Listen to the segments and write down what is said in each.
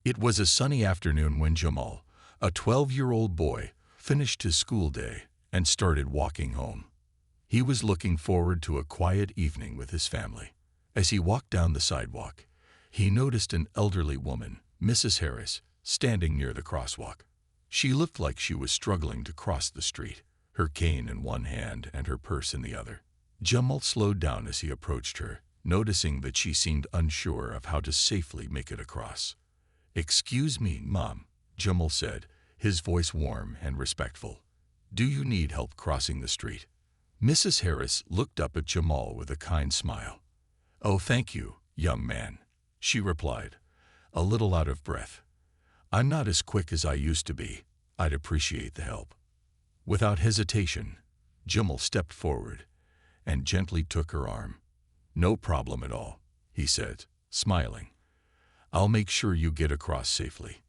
It was a sunny afternoon when Jamal, a 12-year-old boy, finished his school day and started walking home. He was looking forward to a quiet evening with his family. As he walked down the sidewalk, he noticed an elderly woman, Mrs. Harris, standing near the crosswalk. She looked like she was struggling to cross the street, her cane in one hand and her purse in the other. Jamal slowed down as he approached her, noticing that she seemed unsure of how to safely make it across. "Excuse me, Mom," Jamal said, his voice warm and respectful. "Do you need help crossing the street?" Mrs. Harris looked up at Jamal with a kind smile. "Oh, thank you, young man," she replied, a little out of breath. "I'm not as quick as I used to be. I'd appreciate the help." Without hesitation, Jamal stepped forward and gently took her arm. "No problem at all," he said, smiling. "I'll make sure you get across safely."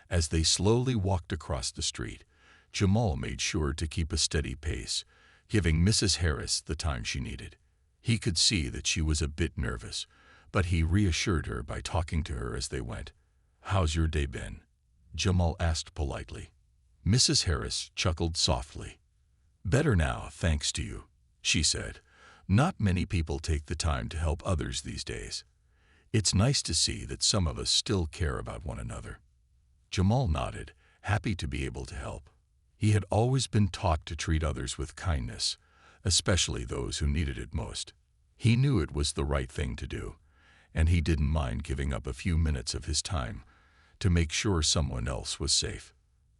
As they slowly walked across the street, Jamal made sure to keep a steady pace, giving Mrs. Harris the time she needed. He could see that she was a bit nervous, but he reassured her by talking to her as they went. "How's your day been?" Jamal asked politely. Mrs. Harris chuckled softly. "Better now, thanks to you," she said. "Not many people take the time to help others these days. It's nice to see that some of us still care about one another." Jamal nodded, happy to be able to help. He had always been taught to treat others with kindness, especially those who needed it most. He knew it was the right thing to do, and he didn't mind giving up a few minutes of his time to make sure someone else was safe.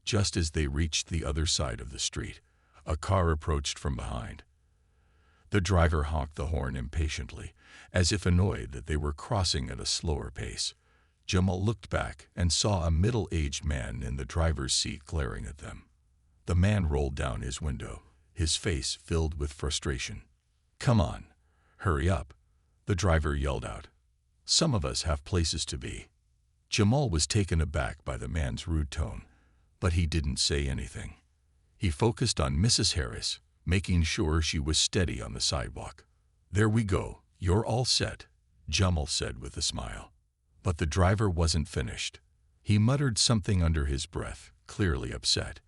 Just as they reached the other side of the street, a car approached from behind. The driver honked the horn impatiently, as if annoyed that they were crossing at a slower pace. Jamal looked back and saw a middle-aged man in the driver's seat glaring at them. The man rolled down his window, his face filled with frustration. "Come on, hurry up," the driver yelled out. "Some of us have places to be." Jamal was taken aback by the man's rude tone, but he didn't say anything. He focused on Mrs. Harris, making sure she was steady on the sidewalk. "There we go, you're all set," Jamal said with a smile. But the driver wasn't finished. He muttered something under his breath, clearly upset.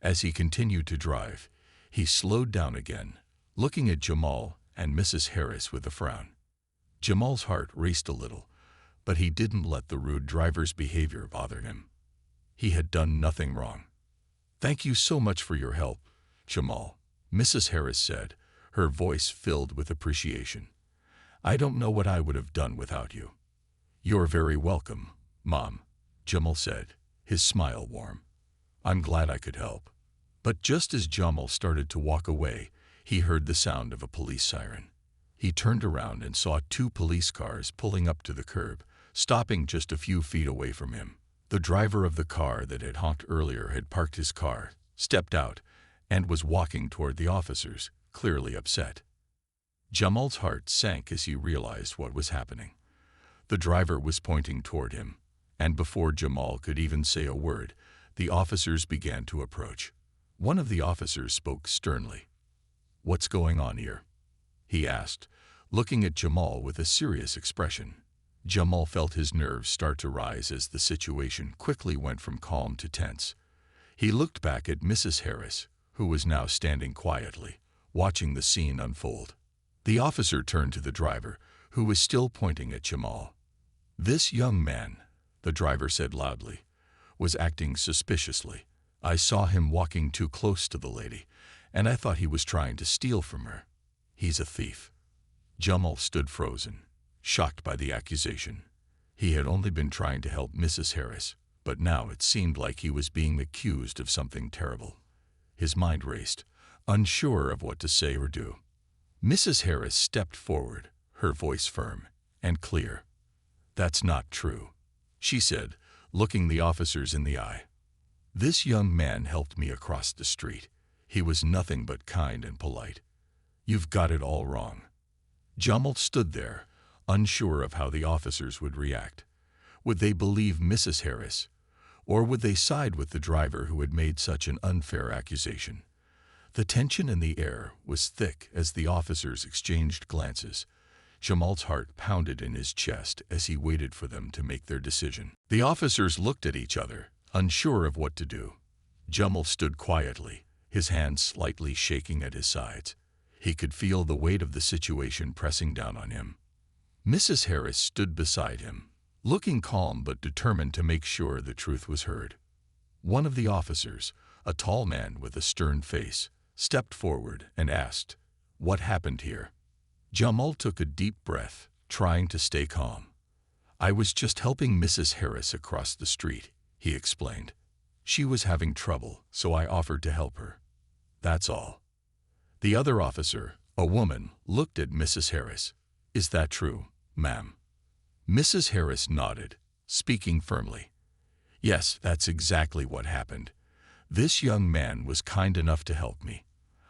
As he continued to drive, he slowed down again, looking at Jamal and Mrs. Harris with a frown. Jamal's heart raced a little, but he didn't let the rude driver's behavior bother him. He had done nothing wrong. "Thank you so much for your help, Jamal," Mrs. Harris said, her voice filled with appreciation. "I don't know what I would have done without you." "You're very welcome, Mom," Jamal said, his smile warm. "I'm glad I could help." But just as Jamal started to walk away, he heard the sound of a police siren. He turned around and saw two police cars pulling up to the curb, stopping just a few feet away from him. The driver of the car that had honked earlier had parked his car, stepped out, and was walking toward the officers, clearly upset. Jamal's heart sank as he realized what was happening. The driver was pointing toward him, and before Jamal could even say a word, the officers began to approach. One of the officers spoke sternly. "What's going on here?" he asked, looking at Jamal with a serious expression. Jamal felt his nerves start to rise as the situation quickly went from calm to tense. He looked back at Mrs. Harris, who was now standing quietly, watching the scene unfold. The officer turned to the driver, who was still pointing at Jamal. "This young man," the driver said loudly, "was acting suspiciously. I saw him walking too close to the lady, and I thought he was trying to steal from her. He's a thief." Jamal stood frozen, shocked by the accusation. He had only been trying to help Mrs. Harris, but now it seemed like he was being accused of something terrible. His mind raced, unsure of what to say or do. Mrs. Harris stepped forward, her voice firm and clear. "That's not true," she said, looking the officers in the eye. "This young man helped me across the street. He was nothing but kind and polite. You've got it all wrong." Jamal stood there, unsure of how the officers would react. Would they believe Mrs. Harris, or would they side with the driver who had made such an unfair accusation? The tension in the air was thick as the officers exchanged glances. Jamal's heart pounded in his chest as he waited for them to make their decision. The officers looked at each other, unsure of what to do. Jamal stood quietly, his hands slightly shaking at his sides. He could feel the weight of the situation pressing down on him. Mrs. Harris stood beside him, looking calm but determined to make sure the truth was heard. One of the officers, a tall man with a stern face, stepped forward and asked, "What happened here?" Jamal took a deep breath, trying to stay calm. "I was just helping Mrs. Harris across the street," he explained. "She was having trouble, so I offered to help her. That's all." The other officer, a woman, looked at Mrs. Harris. "Is that true, ma'am?" Mrs. Harris nodded, speaking firmly. "Yes, that's exactly what happened. This young man was kind enough to help me.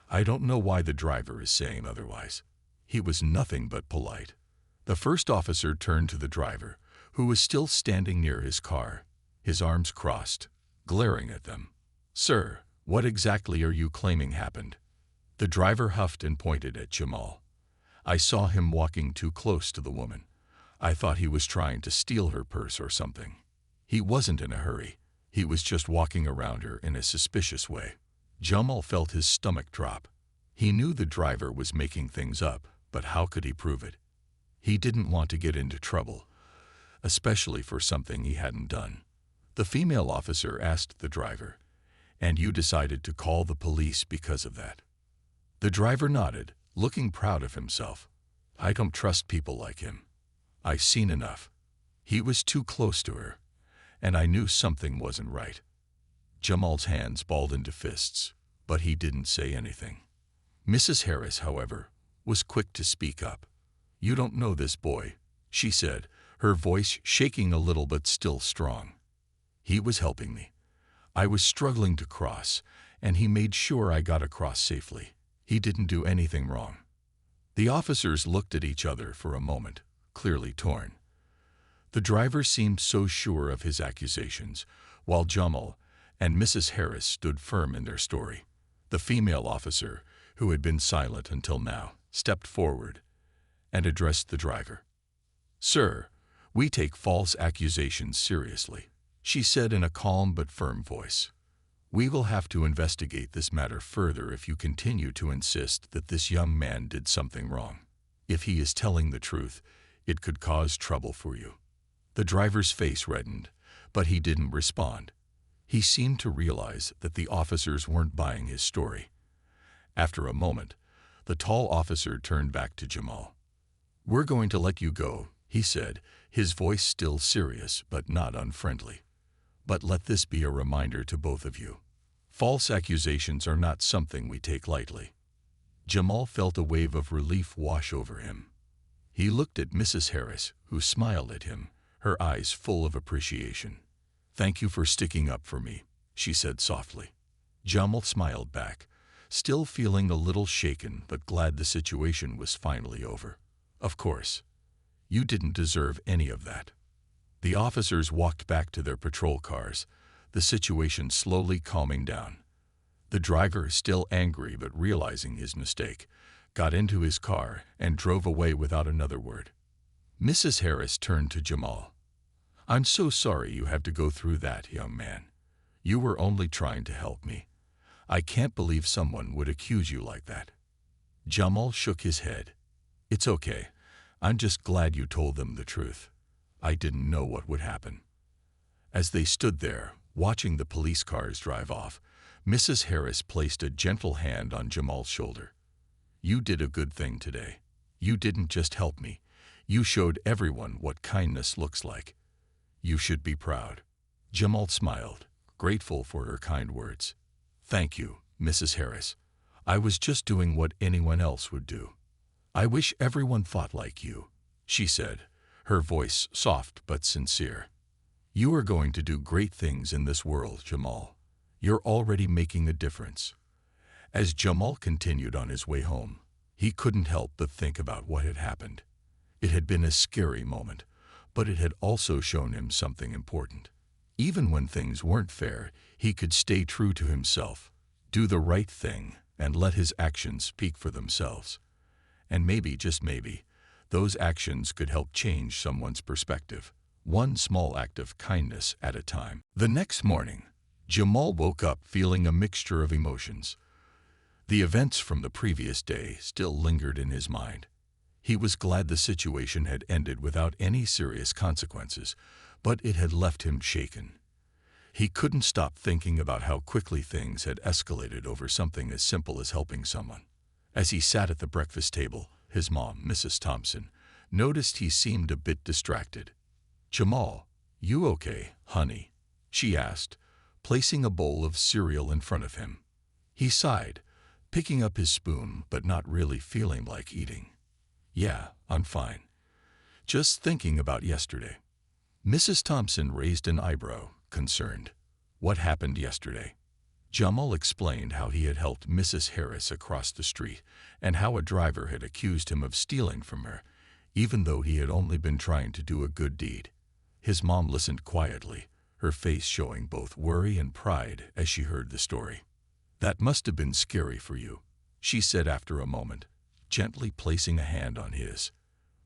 I don't know why the driver is saying otherwise. He was nothing but polite." The first officer turned to the driver, who was still standing near his car, his arms crossed, glaring at them. "Sir, what exactly are you claiming happened?" The driver huffed and pointed at Jamal. "I saw him walking too close to the woman. I thought he was trying to steal her purse or something. He wasn't in a hurry. He was just walking around her in a suspicious way." Jamal felt his stomach drop. He knew the driver was making things up, but how could he prove it? He didn't want to get into trouble, especially for something he hadn't done. The female officer asked the driver, "And you decided to call the police because of that?" The driver nodded, looking proud of himself. "I don't trust people like him. I've seen enough. He was too close to her, and I knew something wasn't right." Jamal's hands balled into fists, but he didn't say anything. Mrs. Harris, however, was quick to speak up. "You don't know this boy," she said, her voice shaking a little but still strong. "He was helping me. I was struggling to cross, and he made sure I got across safely. He didn't do anything wrong." The officers looked at each other for a moment, clearly torn. The driver seemed so sure of his accusations, while Jamal and Mrs. Harris stood firm in their story. The female officer, who had been silent until now, stepped forward and addressed the driver. "Sir, we take false accusations seriously," she said in a calm but firm voice. "We will have to investigate this matter further if you continue to insist that this young man did something wrong. If he is telling the truth, it could cause trouble for you." The driver's face reddened, but he didn't respond. He seemed to realize that the officers weren't buying his story. After a moment, the tall officer turned back to Jamal. "We're going to let you go," he said, his voice still serious but not unfriendly. "But let this be a reminder to both of you. False accusations are not something we take lightly." Jamal felt a wave of relief wash over him. He looked at Mrs. Harris, who smiled at him, her eyes full of appreciation. "Thank you for sticking up for me," she said softly. Jamal smiled back, still feeling a little shaken but glad the situation was finally over. "Of course. You didn't deserve any of that." The officers walked back to their patrol cars, the situation slowly calming down. The driver, still angry but realizing his mistake, got into his car and drove away without another word. Mrs. Harris turned to Jamal. "I'm so sorry you had to go through that, young man. You were only trying to help me. I can't believe someone would accuse you like that." Jamal shook his head. "It's okay. I'm just glad you told them the truth. I didn't know what would happen." As they stood there, watching the police cars drive off, Mrs. Harris placed a gentle hand on Jamal's shoulder. "You did a good thing today. You didn't just help me. You showed everyone what kindness looks like. You should be proud." Jamal smiled, grateful for her kind words. "Thank you, Mrs. Harris. I was just doing what anyone else would do." "I wish everyone thought like you," she said, her voice soft but sincere. "You are going to do great things in this world, Jamal. You're already making a difference." As Jamal continued on his way home, he couldn't help but think about what had happened. It had been a scary moment, but it had also shown him something important. Even when things weren't fair, he could stay true to himself, do the right thing, and let his actions speak for themselves. And maybe, just maybe, Those actions could help change someone's perspective, one small act of kindness at a time. The next morning, Jamal woke up feeling a mixture of emotions. The events from the previous day still lingered in his mind. He was glad the situation had ended without any serious consequences, but it had left him shaken. He couldn't stop thinking about how quickly things had escalated over something as simple as helping someone. As he sat at the breakfast table, his mom, Mrs. Thompson, noticed he seemed a bit distracted. "Jamal, you okay, honey?" she asked, placing a bowl of cereal in front of him. He sighed, picking up his spoon but not really feeling like eating. "Yeah, I'm fine. Just thinking about yesterday." Mrs. Thompson raised an eyebrow, concerned. "What happened yesterday?" Jamal explained how he had helped Mrs. Harris across the street and how a driver had accused him of stealing from her, even though he had only been trying to do a good deed. His mom listened quietly, her face showing both worry and pride as she heard the story. "That must have been scary for you," she said after a moment, gently placing a hand on his.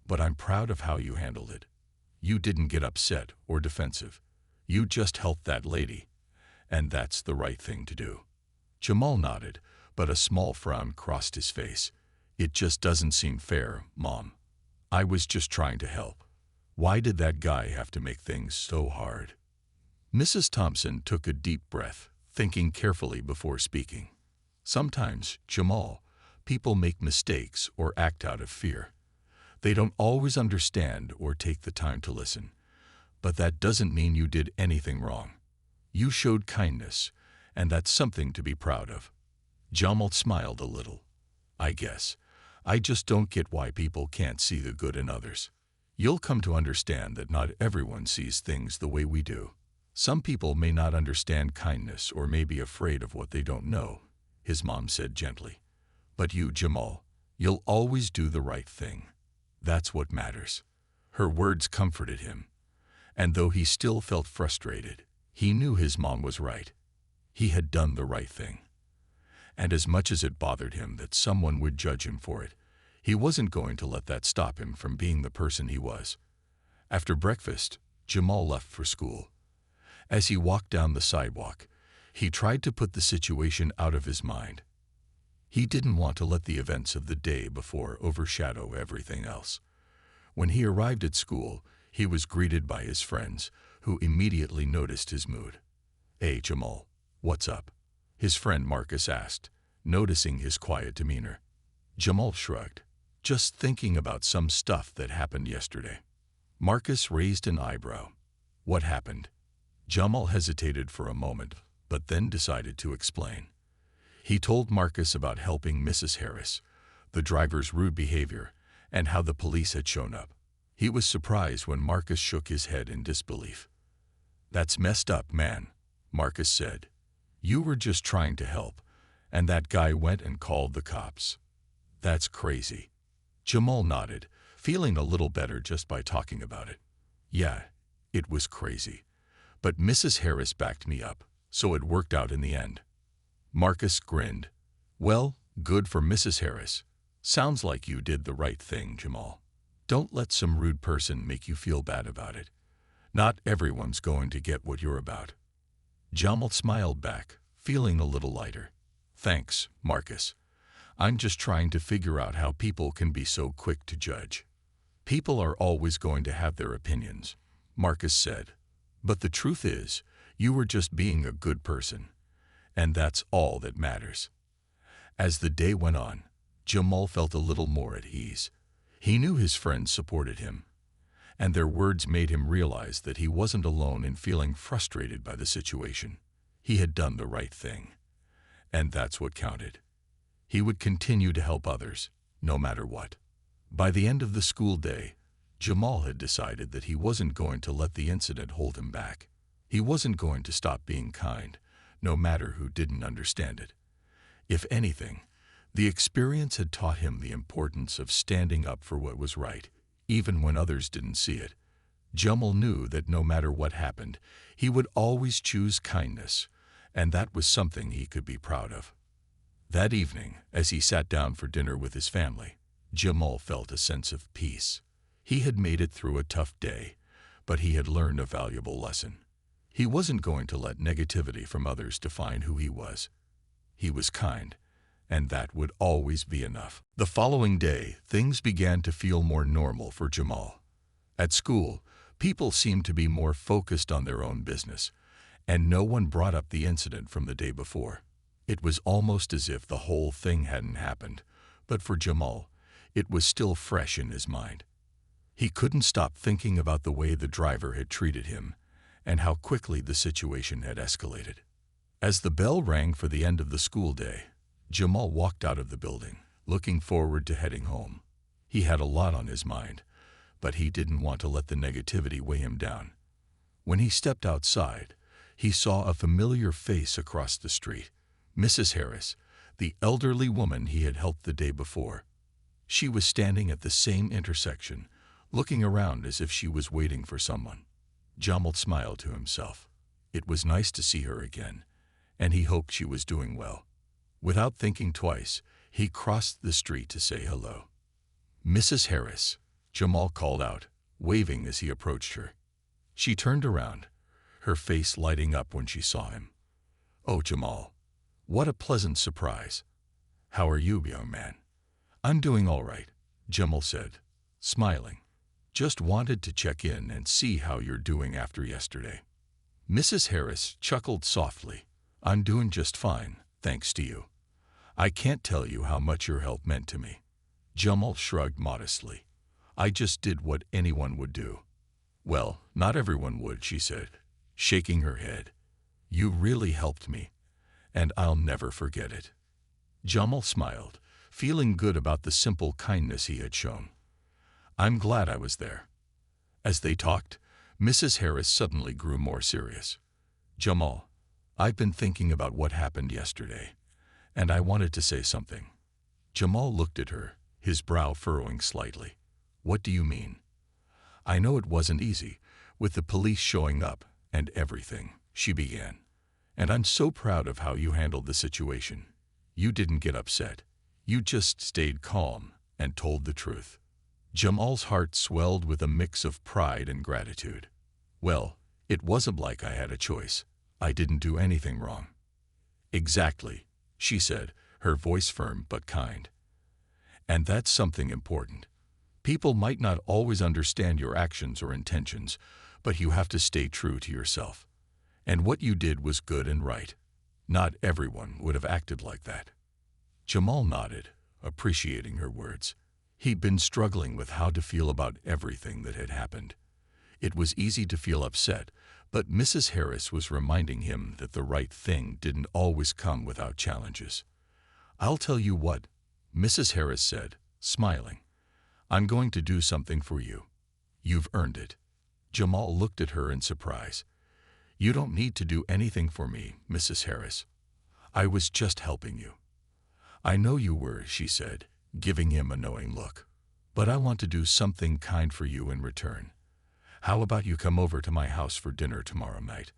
"But I'm proud of how you handled it. You didn't get upset or defensive. You just helped that lady, and that's the right thing to do." Jamal nodded, but a small frown crossed his face. "It just doesn't seem fair, Mom. I was just trying to help. Why did that guy have to make things so hard?" Mrs. Thompson took a deep breath, thinking carefully before speaking. "Sometimes, Jamal, people make mistakes or act out of fear. They don't always understand or take the time to listen. But that doesn't mean you did anything wrong. You showed kindness, and that's something to be proud of." Jamal smiled a little. "I guess. I just don't get why people can't see the good in others. You'll come to understand that not everyone sees things the way we do. Some people may not understand kindness or may be afraid of what they don't know," his mom said gently. "But you, Jamal, you'll always do the right thing. That's what matters." Her words comforted him. And though he still felt frustrated, he knew his mom was right. He had done the right thing. And as much as it bothered him that someone would judge him for it, he wasn't going to let that stop him from being the person he was. After breakfast, Jamal left for school. As he walked down the sidewalk, he tried to put the situation out of his mind. He didn't want to let the events of the day before overshadow everything else. When he arrived at school, he was greeted by his friends, who immediately noticed his mood. "Hey, Jamal, what's up?" his friend Marcus asked, noticing his quiet demeanor. Jamal shrugged, "Just thinking about some stuff that happened yesterday." Marcus raised an eyebrow. "What happened?" Jamal hesitated for a moment, but then decided to explain. He told Marcus about helping Mrs. Harris, the driver's rude behavior, and how the police had shown up. He was surprised when Marcus shook his head in disbelief. "That's messed up, man," Marcus said. "You were just trying to help, and that guy went and called the cops. That's crazy." Jamal nodded, feeling a little better just by talking about it. "Yeah, it was crazy. But Mrs. Harris backed me up, so it worked out in the end." Marcus grinned. "Well, good for Mrs. Harris. Sounds like you did the right thing, Jamal. Don't let some rude person make you feel bad about it. Not everyone's going to get what you're about." Jamal smiled back, feeling a little lighter. "Thanks, Marcus. I'm just trying to figure out how people can be so quick to judge." "People are always going to have their opinions," Marcus said. "But the truth is, you were just being a good person. And that's all that matters." As the day went on, Jamal felt a little more at ease. He knew his friends supported him, and their words made him realize that he wasn't alone in feeling frustrated by the situation. He had done the right thing, and that's what counted. He would continue to help others, no matter what. By the end of the school day, Jamal had decided that he wasn't going to let the incident hold him back. He wasn't going to stop being kind, no matter who didn't understand it. If anything, the experience had taught him the importance of standing up for what was right, even when others didn't see it. Jamal knew that no matter what happened, he would always choose kindness, and that was something he could be proud of. That evening, as he sat down for dinner with his family, Jamal felt a sense of peace. He had made it through a tough day, but he had learned a valuable lesson. He wasn't going to let negativity from others define who he was. He was kind, and that would always be enough. The following day, things began to feel more normal for Jamal. At school, people seemed to be more focused on their own business, and no one brought up the incident from the day before. It was almost as if the whole thing hadn't happened, but for Jamal, it was still fresh in his mind. He couldn't stop thinking about the way the driver had treated him and how quickly the situation had escalated. As the bell rang for the end of the school day, Jamal walked out of the building, looking forward to heading home. He had a lot on his mind, but he didn't want to let the negativity weigh him down. When he stepped outside, he saw a familiar face across the street, Mrs. Harris, the elderly woman he had helped the day before. She was standing at the same intersection, looking around as if she was waiting for someone. Jamal smiled to himself. It was nice to see her again, and he hoped she was doing well. Without thinking twice, he crossed the street to say hello. "Mrs. Harris," Jamal called out, waving as he approached her. She turned around, her face lighting up when she saw him. "Oh, Jamal, what a pleasant surprise. How are you, young man?" "I'm doing all right," Jamal said, smiling. "Just wanted to check in and see how you're doing after yesterday." Mrs. Harris chuckled softly. "I'm doing just fine, thanks to you. I can't tell you how much your help meant to me." Jamal shrugged modestly. "I just did what anyone would do." "Well, not everyone would," she said, shaking her head. "You really helped me, and I'll never forget it." Jamal smiled, feeling good about the simple kindness he had shown. "I'm glad I was there." As they talked, Mrs. Harris suddenly grew more serious. "Jamal, I've been thinking about what happened yesterday, and I wanted to say something." Jamal looked at her, his brow furrowing slightly. "What do you mean?" "I know it wasn't easy, with the police showing up and everything," she began. "And I'm so proud of how you handled the situation. You didn't get upset. You just stayed calm and told the truth." Jamal's heart swelled with a mix of pride and gratitude. "Well, it wasn't like I had a choice. I didn't do anything wrong." "Exactly," she said, her voice firm but kind. "And that's something important. People might not always understand your actions or intentions, but you have to stay true to yourself. And what you did was good and right. Not everyone would have acted like that." Jamal nodded, appreciating her words. He'd been struggling with how to feel about everything that had happened. It was easy to feel upset, but Mrs. Harris was reminding him that the right thing didn't always come without challenges. "I'll tell you what," Mrs. Harris said, smiling. "I'm going to do something for you. You've earned it." Jamal looked at her in surprise. "You don't need to do anything for me, Mrs. Harris. I was just helping you." "I know you were," she said, giving him a knowing look. "But I want to do something kind for you in return. How about you come over to my house for dinner tomorrow night?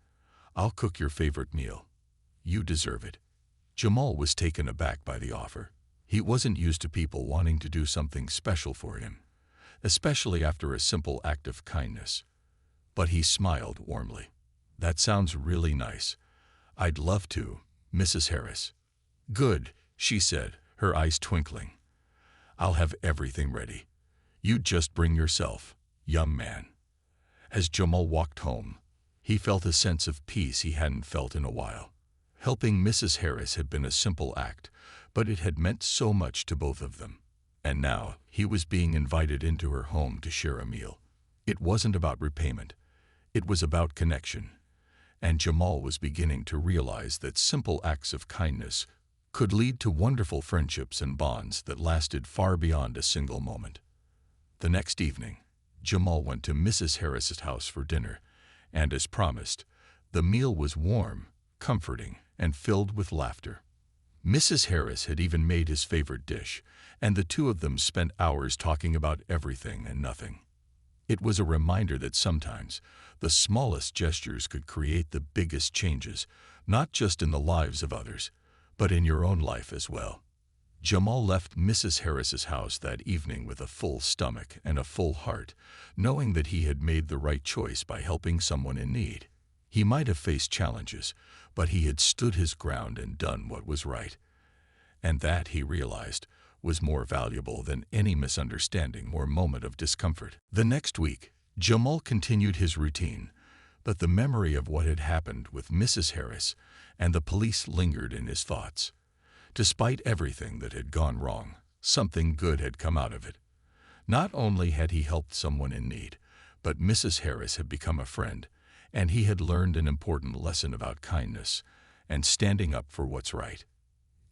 I'll cook your favorite meal. You deserve it." Jamal was taken aback by the offer. He wasn't used to people wanting to do something special for him, especially after a simple act of kindness. But he smiled warmly. "That sounds really nice. I'd love to, Mrs. Harris." "Good," she said, her eyes twinkling. "I'll have everything ready. You just bring yourself, young man." As Jamal walked home, he felt a sense of peace he hadn't felt in a while. Helping Mrs. Harris had been a simple act, but it had meant so much to both of them. And now he was being invited into her home to share a meal. It wasn't about repayment. It was about connection. And Jamal was beginning to realize that simple acts of kindness could lead to wonderful friendships and bonds that lasted far beyond a single moment. The next evening, Jamal went to Mrs. Harris's house for dinner, and as promised, the meal was warm, comforting, and filled with laughter. Mrs. Harris had even made his favorite dish, and the two of them spent hours talking about everything and nothing. It was a reminder that sometimes the smallest gestures could create the biggest changes, not just in the lives of others, but in your own life as well. Jamal left Mrs. Harris's house that evening with a full stomach and a full heart, knowing that he had made the right choice by helping someone in need. He might have faced challenges, but he had stood his ground and done what was right. And that, he realized, was more valuable than any misunderstanding or moment of discomfort. The next week, Jamal continued his routine, but the memory of what had happened with Mrs. Harris and the police lingered in his thoughts. Despite everything that had gone wrong, something good had come out of it. Not only had he helped someone in need, but Mrs. Harris had become a friend, and he had learned an important lesson about kindness and standing up for what's right.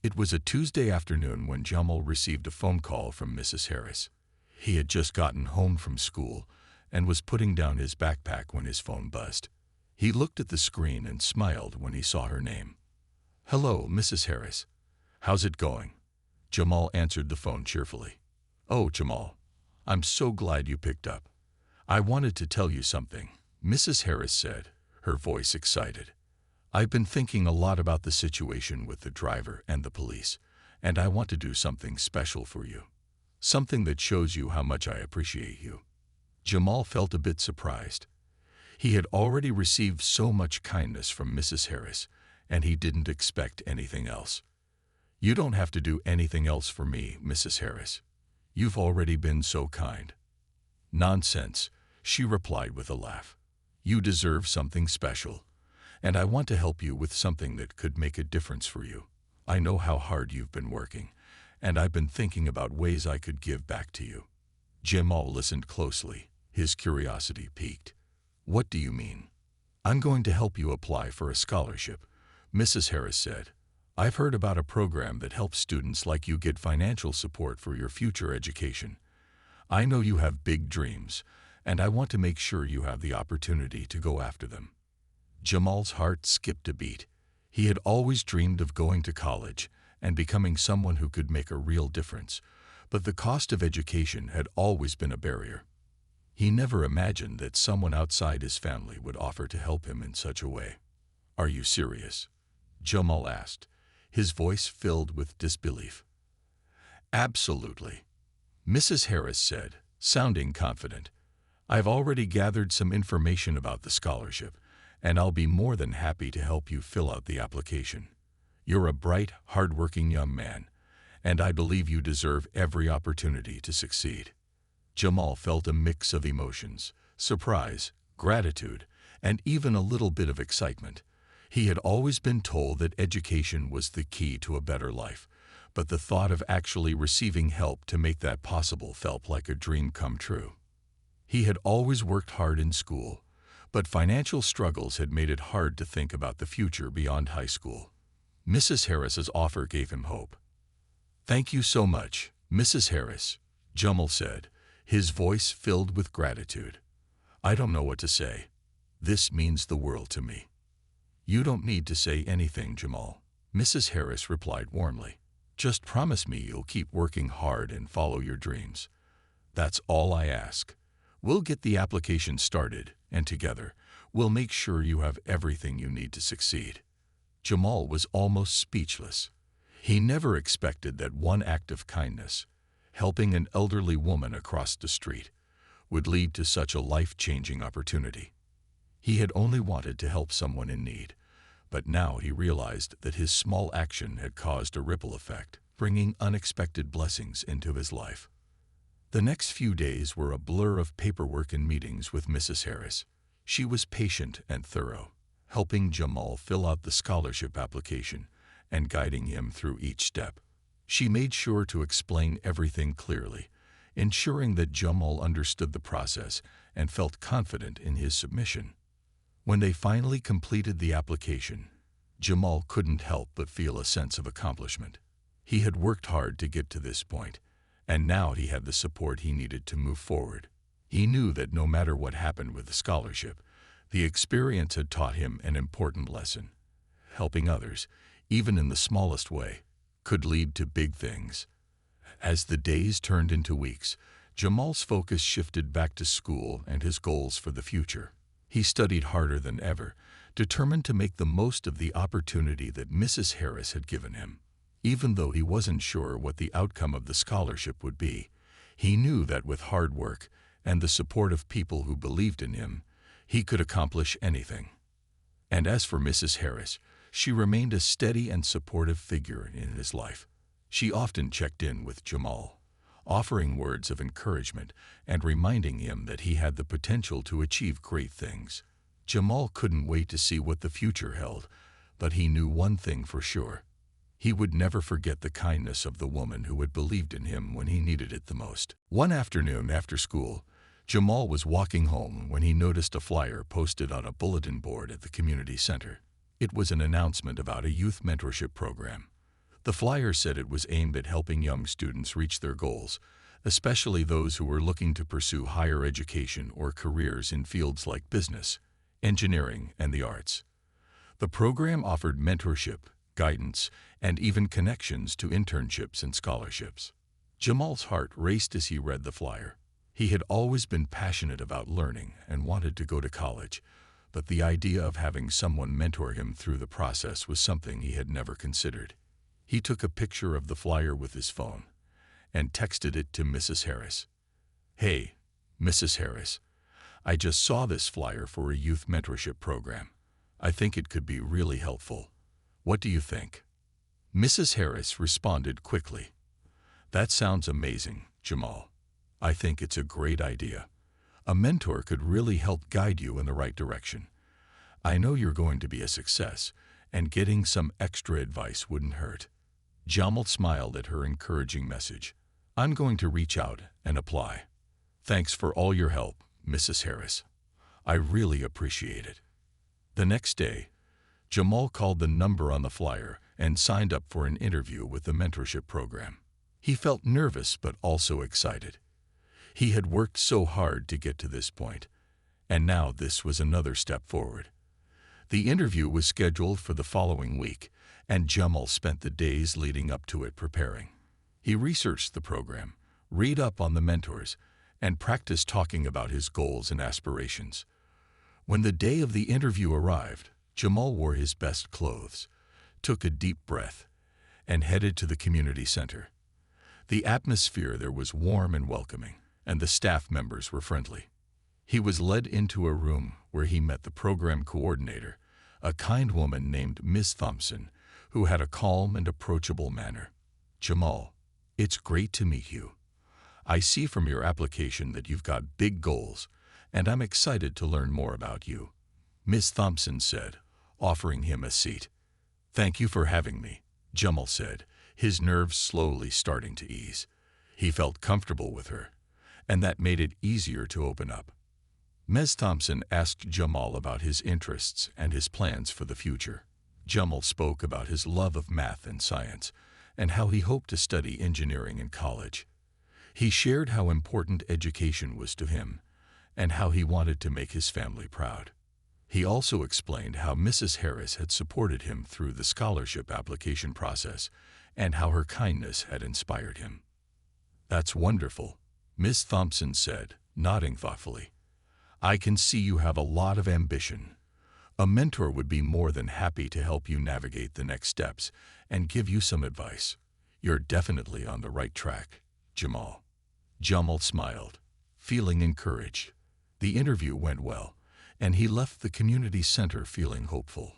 It was a Tuesday afternoon when Jamal received a phone call from Mrs. Harris. He had just gotten home from school and was putting down his backpack when his phone buzzed. He looked at the screen and smiled when he saw her name. "Hello, Mrs. Harris. How's it going?" Jamal answered the phone cheerfully. "Oh, Jamal, I'm so glad you picked up. I wanted to tell you something," Mrs. Harris said, her voice excited. "I've been thinking a lot about the situation with the driver and the police, and I want to do something special for you. Something that shows you how much I appreciate you." Jamal felt a bit surprised. He had already received so much kindness from Mrs. Harris, and he didn't expect anything else. "You don't have to do anything else for me, Mrs. Harris. You've already been so kind." "Nonsense," she replied with a laugh. "You deserve something special, and I want to help you with something that could make a difference for you. I know how hard you've been working, and I've been thinking about ways I could give back to you." Jamal listened closely, his curiosity piqued. "What do you mean?" "I'm going to help you apply for a scholarship," Mrs. Harris said. "I've heard about a program that helps students like you get financial support for your future education. I know you have big dreams, and I want to make sure you have the opportunity to go after them." Jamal's heart skipped a beat. He had always dreamed of going to college and becoming someone who could make a real difference, but the cost of education had always been a barrier. He never imagined that someone outside his family would offer to help him in such a way. "Are you serious?" Jamal asked, his voice filled with disbelief. "Absolutely," Mrs. Harris said, sounding confident. "I've already gathered some information about the scholarship, and I'll be more than happy to help you fill out the application. You're a bright, hard-working young man, and I believe you deserve every opportunity to succeed." Jamal felt a mix of emotions: surprise, gratitude, and even a little bit of excitement. He had always been told that education was the key to a better life, but the thought of actually receiving help to make that possible felt like a dream come true. He had always worked hard in school, but financial struggles had made it hard to think about the future beyond high school. Mrs. Harris's offer gave him hope. "Thank you so much, Mrs. Harris," Jamal said, his voice filled with gratitude. "I don't know what to say. This means the world to me." "You don't need to say anything, Jamal," Mrs. Harris replied warmly. "Just promise me you'll keep working hard and follow your dreams. That's all I ask. We'll get the application started, and together, we'll make sure you have everything you need to succeed." Jamal was almost speechless. He never expected that one act of kindness, helping an elderly woman across the street, would lead to such a life-changing opportunity. He had only wanted to help someone in need, but now he realized that his small action had caused a ripple effect, bringing unexpected blessings into his life. The next few days were a blur of paperwork and meetings with Mrs. Harris. She was patient and thorough, helping Jamal fill out the scholarship application and guiding him through each step. She made sure to explain everything clearly, ensuring that Jamal understood the process and felt confident in his submission. When they finally completed the application, Jamal couldn't help but feel a sense of accomplishment. He had worked hard to get to this point, and now he had the support he needed to move forward. He knew that no matter what happened with the scholarship, the experience had taught him an important lesson. Helping others, even in the smallest way, could lead to big things. As the days turned into weeks, Jamal's focus shifted back to school and his goals for the future. He studied harder than ever, determined to make the most of the opportunity that Mrs. Harris had given him. Even though he wasn't sure what the outcome of the scholarship would be, he knew that with hard work and the support of people who believed in him, he could accomplish anything. And as for Mrs. Harris, she remained a steady and supportive figure in his life. She often checked in with Jamal, offering words of encouragement and reminding him that he had the potential to achieve great things. Jamal couldn't wait to see what the future held, but he knew one thing for sure. He would never forget the kindness of the woman who had believed in him when he needed it the most. One afternoon after school, Jamal was walking home when he noticed a flyer posted on a bulletin board at the community center. It was an announcement about a youth mentorship program. The flyer said it was aimed at helping young students reach their goals, especially those who were looking to pursue higher education or careers in fields like business, engineering, and the arts. The program offered mentorship, guidance, and even connections to internships and scholarships. Jamal's heart raced as he read the flyer. He had always been passionate about learning and wanted to go to college, but the idea of having someone mentor him through the process was something he had never considered. He took a picture of the flyer with his phone and texted it to Mrs. Harris. "Hey, Mrs. Harris, I just saw this flyer for a youth mentorship program. I think it could be really helpful. What do you think?" Mrs. Harris responded quickly. "That sounds amazing, Jamal. I think it's a great idea. A mentor could really help guide you in the right direction. I know you're going to be a success, and getting some extra advice wouldn't hurt." Jamal smiled at her encouraging message. "I'm going to reach out and apply. Thanks for all your help, Mrs. Harris. I really appreciate it." The next day, Jamal called the number on the flyer and signed up for an interview with the mentorship program. He felt nervous but also excited. He had worked so hard to get to this point, and now this was another step forward. The interview was scheduled for the following week, and Jamal spent the days leading up to it preparing. He researched the program, read up on the mentors, and practiced talking about his goals and aspirations. When the day of the interview arrived, Jamal wore his best clothes, took a deep breath, and headed to the community center. The atmosphere there was warm and welcoming, and the staff members were friendly. He was led into a room where he met the program coordinator, a kind woman named Miss Thompson, who had a calm and approachable manner. "Jamal, it's great to meet you. I see from your application that you've got big goals, and I'm excited to learn more about you," Miss Thompson said, offering him a seat. "Thank you for having me," Jamal said, his nerves slowly starting to ease. He felt comfortable with her, and that made it easier to open up. Ms. Thompson asked Jamal about his interests and his plans for the future. Jamal spoke about his love of math and science, and how he hoped to study engineering in college. He shared how important education was to him, and how he wanted to make his family proud. He also explained how Mrs. Harris had supported him through the scholarship application process, and how her kindness had inspired him. "That's wonderful," Miss Thompson said, nodding thoughtfully. "I can see you have a lot of ambition. A mentor would be more than happy to help you navigate the next steps and give you some advice. You're definitely on the right track, Jamal." Jamal smiled, feeling encouraged. The interview went well, and he left the community center feeling hopeful.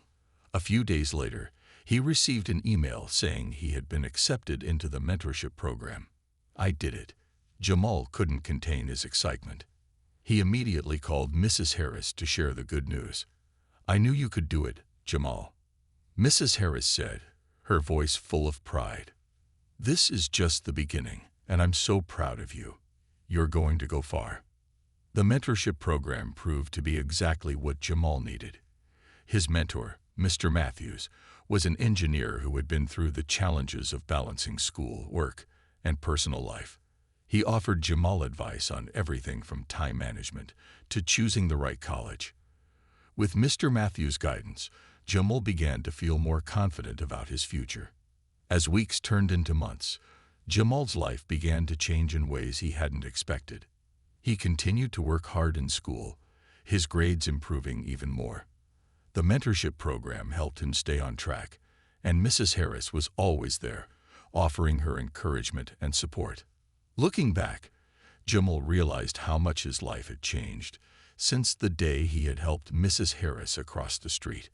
A few days later, he received an email saying he had been accepted into the mentorship program. "I did it." Jamal couldn't contain his excitement. He immediately called Mrs. Harris to share the good news. "I knew you could do it, Jamal," Mrs. Harris said, her voice full of pride. "This is just the beginning, and I'm so proud of you. You're going to go far." The mentorship program proved to be exactly what Jamal needed. His mentor, Mr. Matthews, was an engineer who had been through the challenges of balancing school, work, and personal life. He offered Jamal advice on everything from time management to choosing the right college. With Mr. Matthews' guidance, Jamal began to feel more confident about his future. As weeks turned into months, Jamal's life began to change in ways he hadn't expected. He continued to work hard in school, his grades improving even more. The mentorship program helped him stay on track, and Mrs. Harris was always there, offering her encouragement and support. Looking back, Jamal realized how much his life had changed since the day he had helped Mrs. Harris across the street.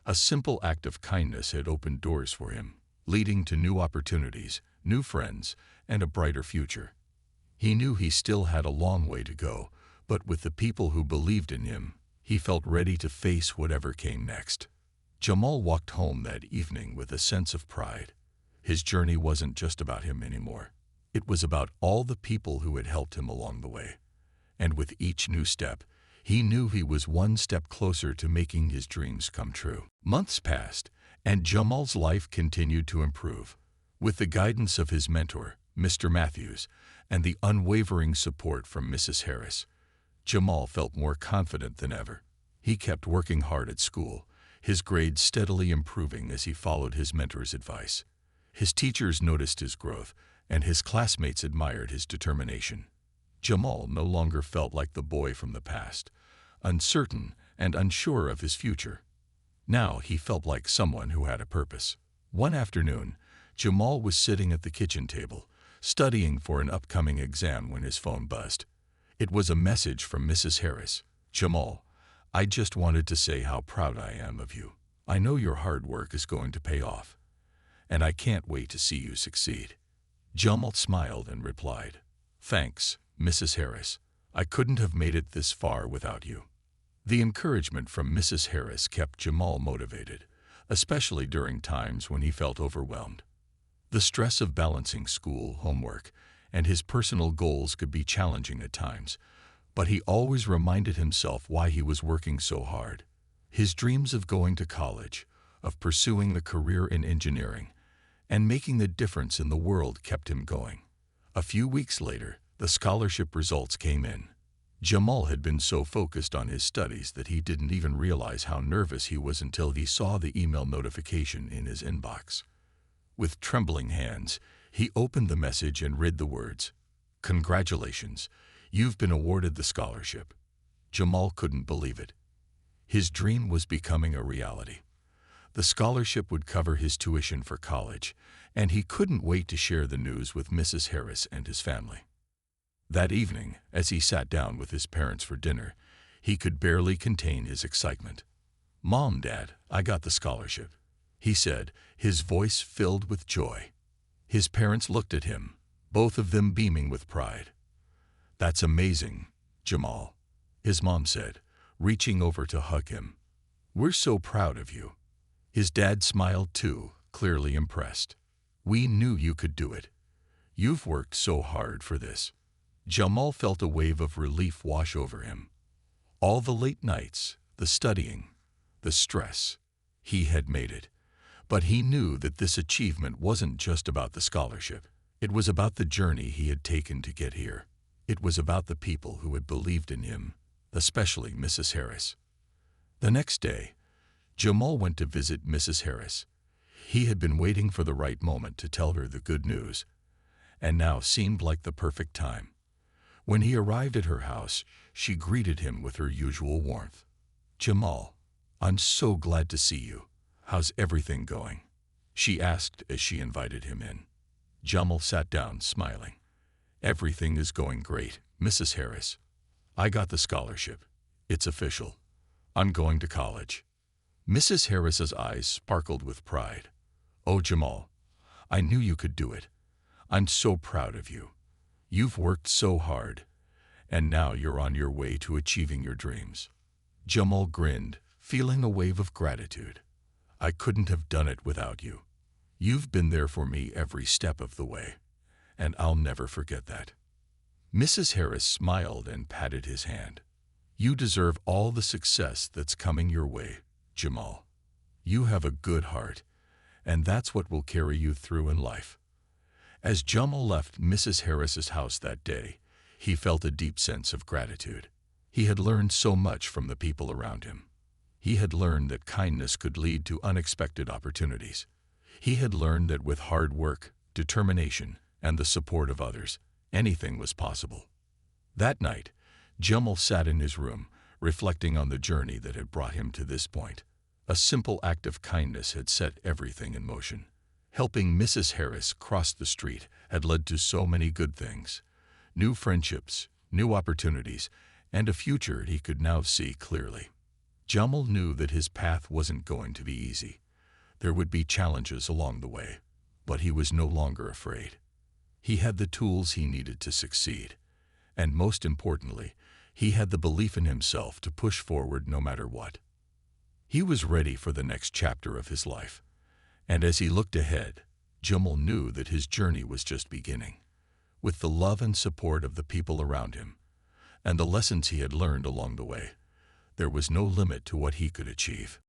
A simple act of kindness had opened doors for him, leading to new opportunities, new friends, and a brighter future. He knew he still had a long way to go, but with the people who believed in him, he felt ready to face whatever came next. Jamal walked home that evening with a sense of pride. His journey wasn't just about him anymore. It was about all the people who had helped him along the way. And with each new step, he knew he was one step closer to making his dreams come true. Months passed, and Jamal's life continued to improve. With the guidance of his mentor, Mr. Matthews, and the unwavering support from Mrs. Harris, Jamal felt more confident than ever. He kept working hard at school, his grades steadily improving as he followed his mentor's advice. His teachers noticed his growth, and his classmates admired his determination. Jamal no longer felt like the boy from the past, uncertain and unsure of his future. Now he felt like someone who had a purpose. One afternoon, Jamal was sitting at the kitchen table, studying for an upcoming exam when his phone buzzed. It was a message from Mrs. Harris. "Jamal, I just wanted to say how proud I am of you. I know your hard work is going to pay off, and I can't wait to see you succeed." Jamal smiled and replied, "Thanks, Mrs. Harris. I couldn't have made it this far without you." The encouragement from Mrs. Harris kept Jamal motivated, especially during times when he felt overwhelmed. The stress of balancing school, homework, and his personal goals could be challenging at times, but he always reminded himself why he was working so hard. His dreams of going to college, of pursuing a career in engineering, and making the difference in the world kept him going. A few weeks later, the scholarship results came in. Jamal had been so focused on his studies that he didn't even realize how nervous he was until he saw the email notification in his inbox. With trembling hands, he opened the message and read the words, "Congratulations, you've been awarded the scholarship." Jamal couldn't believe it. His dream was becoming a reality. The scholarship would cover his tuition for college, and he couldn't wait to share the news with Mrs. Harris and his family. That evening, as he sat down with his parents for dinner, he could barely contain his excitement. "Mom, Dad, I got the scholarship," he said, his voice filled with joy. His parents looked at him, both of them beaming with pride. "That's amazing, Jamal," his mom said, reaching over to hug him. "We're so proud of you." His dad smiled too, clearly impressed. "We knew you could do it. You've worked so hard for this." Jamal felt a wave of relief wash over him. All the late nights, the studying, the stress, he had made it. But he knew that this achievement wasn't just about the scholarship. It was about the journey he had taken to get here. It was about the people who had believed in him, especially Mrs. Harris. The next day, Jamal went to visit Mrs. Harris. He had been waiting for the right moment to tell her the good news, and now seemed like the perfect time. When he arrived at her house, she greeted him with her usual warmth. "Jamal, I'm so glad to see you. How's everything going?" she asked as she invited him in. Jamal sat down, smiling. "Everything is going great, Mrs. Harris. I got the scholarship. It's official. I'm going to college." Mrs. Harris's eyes sparkled with pride. "Oh, Jamal, I knew you could do it. I'm so proud of you. You've worked so hard, and now you're on your way to achieving your dreams." Jamal grinned, feeling a wave of gratitude. "I couldn't have done it without you. You've been there for me every step of the way, and I'll never forget that." Mrs. Harris smiled and patted his hand. "You deserve all the success that's coming your way, Jamal. You have a good heart, and that's what will carry you through in life." As Jamal left Mrs. Harris's house that day, he felt a deep sense of gratitude. He had learned so much from the people around him. He had learned that kindness could lead to unexpected opportunities. He had learned that with hard work, determination, and the support of others, anything was possible. That night, Jamal sat in his room, reflecting on the journey that had brought him to this point. A simple act of kindness had set everything in motion. Helping Mrs. Harris cross the street had led to so many good things. New friendships, new opportunities, and a future he could now see clearly. Jamal knew that his path wasn't going to be easy. There would be challenges along the way, but he was no longer afraid. He had the tools he needed to succeed, and most importantly, he had the belief in himself to push forward no matter what. He was ready for the next chapter of his life, and as he looked ahead, Jamal knew that his journey was just beginning. With the love and support of the people around him, and the lessons he had learned along the way, there was no limit to what he could achieve.